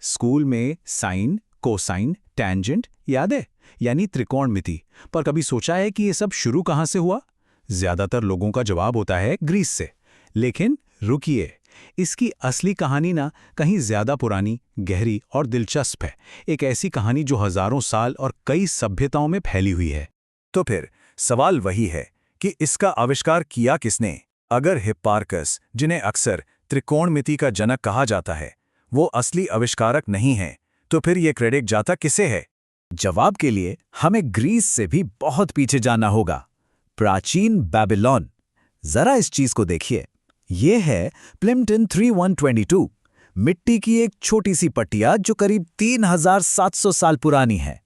School में sign, cosine, tangent याद है, यानी त्रिकोणमिति। पर कभी सोचा है कि ये सब शुरू कहाँ से हुआ? ज्यादातर लोगों का जवाब होता है ग्रीस से। लेकिन रुकिए, इसकी असली कहानी ना कहीं ज्यादा पुरानी, गहरी और दिलचस्प है। एक ऐसी कहानी जो हजारों साल और कई सभ्यताओं में फैली हुई है। तो फिर सवाल वही है कि इसका आविष्कार किया किसने? अगर हिप्पारकस, जिन्हें अक्सर त्रिकोणमिति का जनक कहा जाता है, वो असली आविष्कारक नहीं है, तो फिर ये क्रेडिट जाता किसे है? जवाब के लिए हमें ग्रीस से भी बहुत पीछे जाना होगा, प्राचीन बेबीलोन। जरा इस चीज को देखिए। ये है प्लिम्पटन 3122, मिट्टी की एक छोटी सी पट्टिया जो करीब 3700 साल पुरानी है।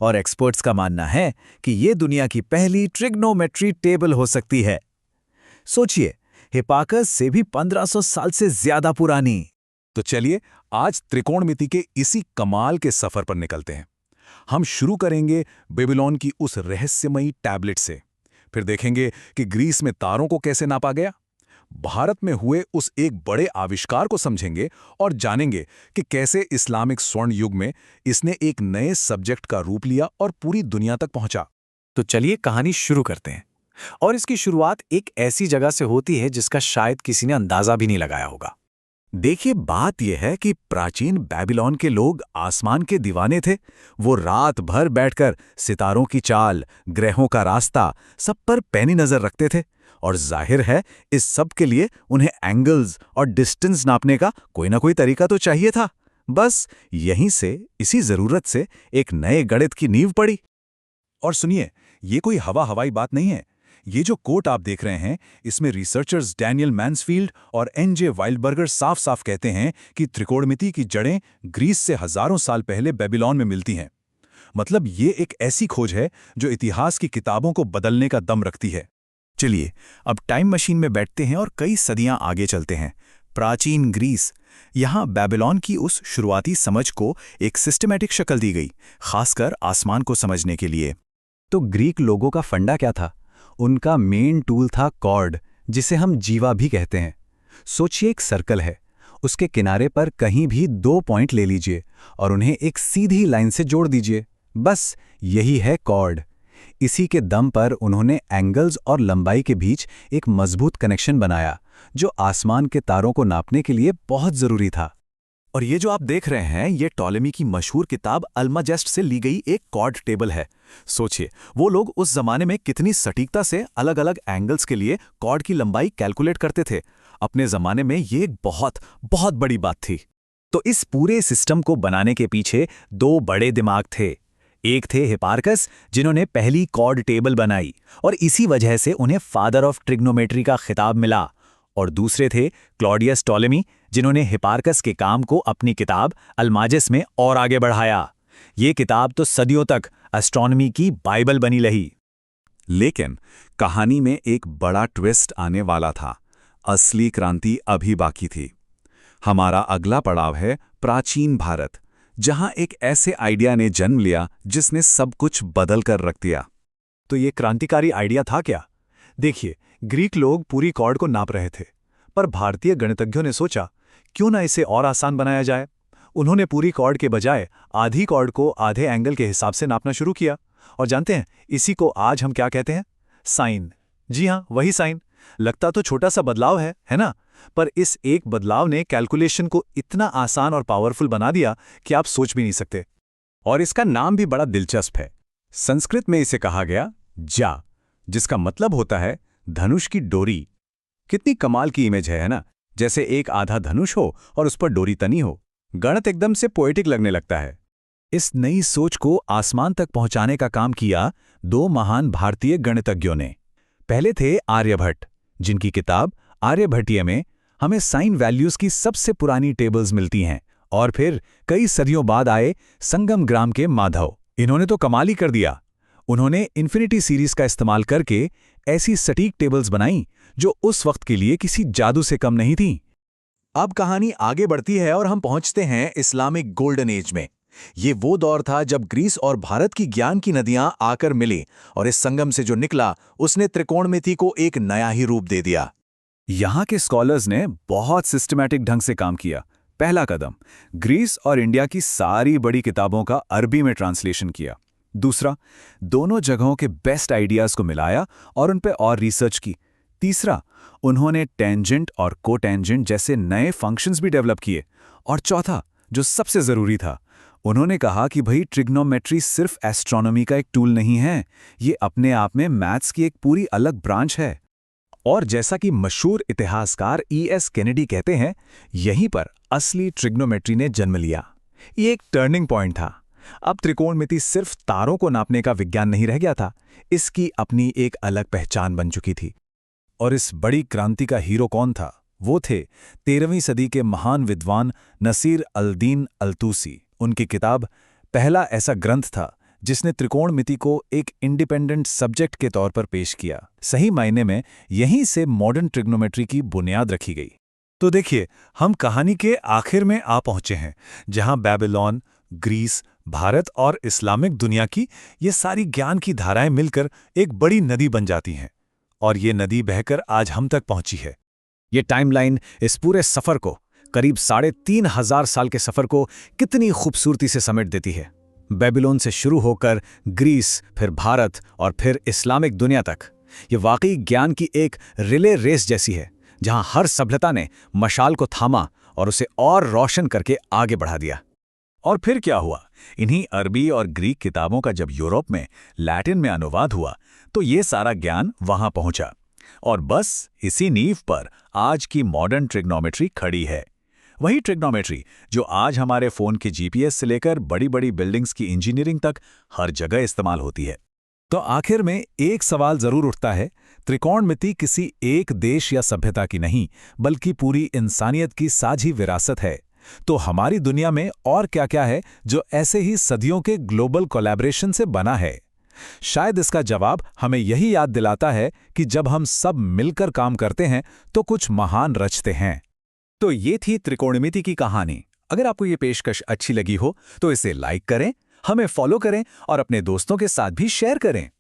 और एक्सपर्ट्स का मानना है कि ये दुनिया की पहली ट्रिग्नोमेट्री टेबल हो सकती है। सोचिए, हिप्पारकस से भी 1500 साल से ज्यादा पुरानी। तो चलिए आज त्रिकोणमिति के इसी कमाल के सफर पर निकलते हैं। हम शुरू करेंगे बेबीलोन की उस रहस्यमयी टैबलेट से, फिर देखेंगे कि ग्रीस में तारों को कैसे नापा गया, भारत में हुए उस एक बड़े आविष्कार को समझेंगे और जानेंगे कि कैसे इस्लामिक स्वर्ण युग में इसने एक नए सब्जेक्ट का रूप लिया और पूरी दुनिया तक पहुंचा। तो चलिए कहानी शुरू करते हैं। और इसकी शुरुआत एक ऐसी जगह से होती है जिसका शायद किसी ने अंदाजा भी नहीं लगाया होगा। देखिए, बात यह है कि प्राचीन बेबीलोन के लोग आसमान के दीवाने थे। वो रात भर बैठकर सितारों की चाल, ग्रहों का रास्ता, सब पर पैनी नजर रखते थे। और जाहिर है, इस सब के लिए उन्हें एंगल्स और डिस्टेंस नापने का कोई ना कोई तरीका तो चाहिए था। बस यहीं से, इसी जरूरत से एक नए गणित की नींव पड़ी। और सुनिए, ये कोई हवाई बात नहीं है। ये जो कोट आप देख रहे हैं, इसमें रिसर्चर्स डैनियल मैन्सफील्ड और एन.जे. वाइल्डबर्गर साफ साफ कहते हैं कि त्रिकोणमिति की जड़ें ग्रीस से हजारों साल पहले बेबीलोन में मिलती हैं। मतलब ये एक ऐसी खोज है जो इतिहास की किताबों को बदलने का दम रखती है। चलिए अब टाइम मशीन में बैठते हैं और कई सदियां आगे चलते हैं। प्राचीन ग्रीस, यहाँ बेबीलोन की उस शुरुआती समझ को एक सिस्टमैटिक शक्ल दी गई, खासकर आसमान को समझने के लिए। तो ग्रीक लोगों का फंडा क्या था? उनका मेन टूल था कॉर्ड, जिसे हम जीवा भी कहते हैं। सोचिए, एक सर्कल है, उसके किनारे पर कहीं भी 2 पॉइंट ले लीजिए और उन्हें एक सीधी लाइन से जोड़ दीजिए। बस यही है कॉर्ड। इसी के दम पर उन्होंने एंगल्स और लंबाई के बीच एक मजबूत कनेक्शन बनाया, जो आसमान के तारों को नापने के लिए बहुत जरूरी था। और ये जो आप देख रहे हैं, ये टॉलेमी की मशहूर किताब अल्माजेस्ट से ली गई एक कॉर्ड टेबल है। सोचिए, वो लोग उस जमाने में कितनी सटीकता से अलग अलग एंगल्स के लिए कॉर्ड की लंबाई कैलकुलेट करते थे। अपने जमाने में ये एक बहुत बहुत बड़ी बात थी। तो इस पूरे सिस्टम को बनाने के पीछे 2 बड़े दिमाग थे। एक थे हिप्पारकस, जिन्होंने पहली कॉर्ड टेबल बनाई और इसी वजह से उन्हें फादर ऑफ ट्रिग्नोमेट्री का खिताब मिला। और दूसरे थे क्लॉडियस टॉलेमी, जिन्होंने हिप्पारकस के काम को अपनी किताब अल्माजेस में और आगे बढ़ाया। ये किताब तो सदियों तक एस्ट्रोनॉमी की बाइबल बनी रही। लेकिन कहानी में एक बड़ा ट्विस्ट आने वाला था। असली क्रांति अभी बाकी थी। हमारा अगला पड़ाव है प्राचीन भारत, जहां एक ऐसे आइडिया ने जन्म लिया जिसने सब कुछ बदल कर रख दिया। तो ये क्रांतिकारी आइडिया था क्या? देखिए, ग्रीक लोग पूरी कॉर्ड को नाप रहे थे, पर भारतीय गणितज्ञों ने सोचा, क्यों ना इसे और आसान बनाया जाए। उन्होंने पूरी कॉर्ड के बजाय आधी कॉर्ड को आधे एंगल के हिसाब से नापना शुरू किया। और जानते हैं, इसी को आज हम क्या कहते हैं? साइन। जी हाँ, वही साइन। लगता तो छोटा सा बदलाव है ना? पर इस एक बदलाव ने कैलकुलेशन को इतना आसान और पावरफुल बना दिया कि आप सोच भी नहीं सकते। और इसका नाम भी बड़ा दिलचस्प है। संस्कृत में इसे कहा गया जा, जिसका मतलब होता है धनुष की डोरी। कितनी कमाल की इमेज है ना? जैसे एक आधा धनुष हो और उस पर डोरी तनी हो। गणित एकदम से पोएटिक लगने लगता है। इस नई सोच को आसमान तक पहुंचाने का काम किया 2 महान भारतीय गणितज्ञों ने। पहले थे आर्यभट्ट, जिनकी किताब आर्यभट्टीय में हमें साइन वैल्यूज की सबसे पुरानी टेबल्स मिलती हैं। और फिर कई सदियों बाद आए संगम ग्राम के माधव। इन्होंने तो कमाल ही कर दिया। उन्होंने इन्फिनिटी सीरीज का इस्तेमाल करके ऐसी सटीक टेबल्स बनाई जो उस वक्त के लिए किसी जादू से कम नहीं थी। अब कहानी आगे बढ़ती है और हम पहुंचते हैं इस्लामिक गोल्डन एज में। ये वो दौर था जब ग्रीस और भारत की ज्ञान की नदियां आकर मिली और इस संगम से जो निकला उसने त्रिकोणमिति को एक नया ही रूप दे दिया। यहाँ के स्कॉलर्स ने बहुत सिस्टमैटिक ढंग से काम किया। पहला कदम, ग्रीस और इंडिया की सारी बड़ी किताबों का अरबी में ट्रांसलेशन किया। दूसरा, दोनों जगहों के बेस्ट आइडियाज़ को मिलाया और उन पे और रिसर्च की। तीसरा, उन्होंने टेंजेंट और कोटेंजेंट जैसे नए फंक्शंस भी डेवलप किए। और चौथा, जो सबसे ज़रूरी था, उन्होंने कहा कि भाई ट्रिग्नोमेट्री सिर्फ एस्ट्रोनॉमी का एक टूल नहीं है, ये अपने आप में मैथ्स की एक पूरी अलग ब्रांच है। और जैसा कि मशहूर इतिहासकार E.S. केनेडी कहते हैं, यहीं पर असली ट्रिग्नोमेट्री ने जन्म लिया। ये एक टर्निंग पॉइंट था। अब त्रिकोणमिति सिर्फ तारों को नापने का विज्ञान नहीं रह गया था, इसकी अपनी एक अलग पहचान बन चुकी थी। और इस बड़ी क्रांति का हीरो कौन था? वो थे 13वीं सदी के महान विद्वान नसीर अल-दीन अल-तूसी। उनकी किताब पहला ऐसा ग्रंथ था जिसने त्रिकोणमिति को एक इंडिपेंडेंट सब्जेक्ट के तौर पर पेश किया। सही मायने में यहीं से मॉडर्न ट्रिग्नोमेट्री की बुनियाद रखी गई। तो देखिए, हम कहानी के आखिर में आ पहुंचे हैं, जहां बेबीलोन, ग्रीस, भारत और इस्लामिक दुनिया की ये सारी ज्ञान की धाराएं मिलकर एक बड़ी नदी बन जाती हैं। और ये नदी बहकर आज हम तक पहुंची है। ये टाइमलाइन इस पूरे सफ़र को, करीब 3,500 साल के सफ़र को कितनी खूबसूरती से समेट देती है। बेबीलोन से शुरू होकर ग्रीस, फिर भारत और फिर इस्लामिक दुनिया तक। ये वाकई ज्ञान की एक रिले रेस जैसी है, जहां हर सभ्यता ने मशाल को थामा और उसे और रोशन करके आगे बढ़ा दिया। और फिर क्या हुआ? इन्हीं अरबी और ग्रीक किताबों का जब यूरोप में लैटिन में अनुवाद हुआ तो ये सारा ज्ञान वहां पहुंचा। और बस इसी नींव पर आज की मॉडर्न ट्रिग्नोमेट्री खड़ी है। वही ट्रिग्नोमेट्री जो आज हमारे फ़ोन के जीपीएस से लेकर बड़ी बड़ी बिल्डिंग्स की इंजीनियरिंग तक हर जगह इस्तेमाल होती है। तो आखिर में एक सवाल जरूर उठता है, त्रिकोणमिति किसी एक देश या सभ्यता की नहीं, बल्कि पूरी इंसानियत की साझी विरासत है। तो हमारी दुनिया में और क्या-क्या है जो ऐसे ही सदियों के ग्लोबल कोलैबोरेशन से बना है? शायद इसका जवाब हमें यही याद दिलाता है कि जब हम सब मिलकर काम करते हैं तो कुछ महान रचते हैं। तो ये थी त्रिकोणमिति की कहानी। अगर आपको ये पेशकश अच्छी लगी हो तो इसे लाइक करें, हमें फॉलो करें और अपने दोस्तों के साथ भी शेयर करें।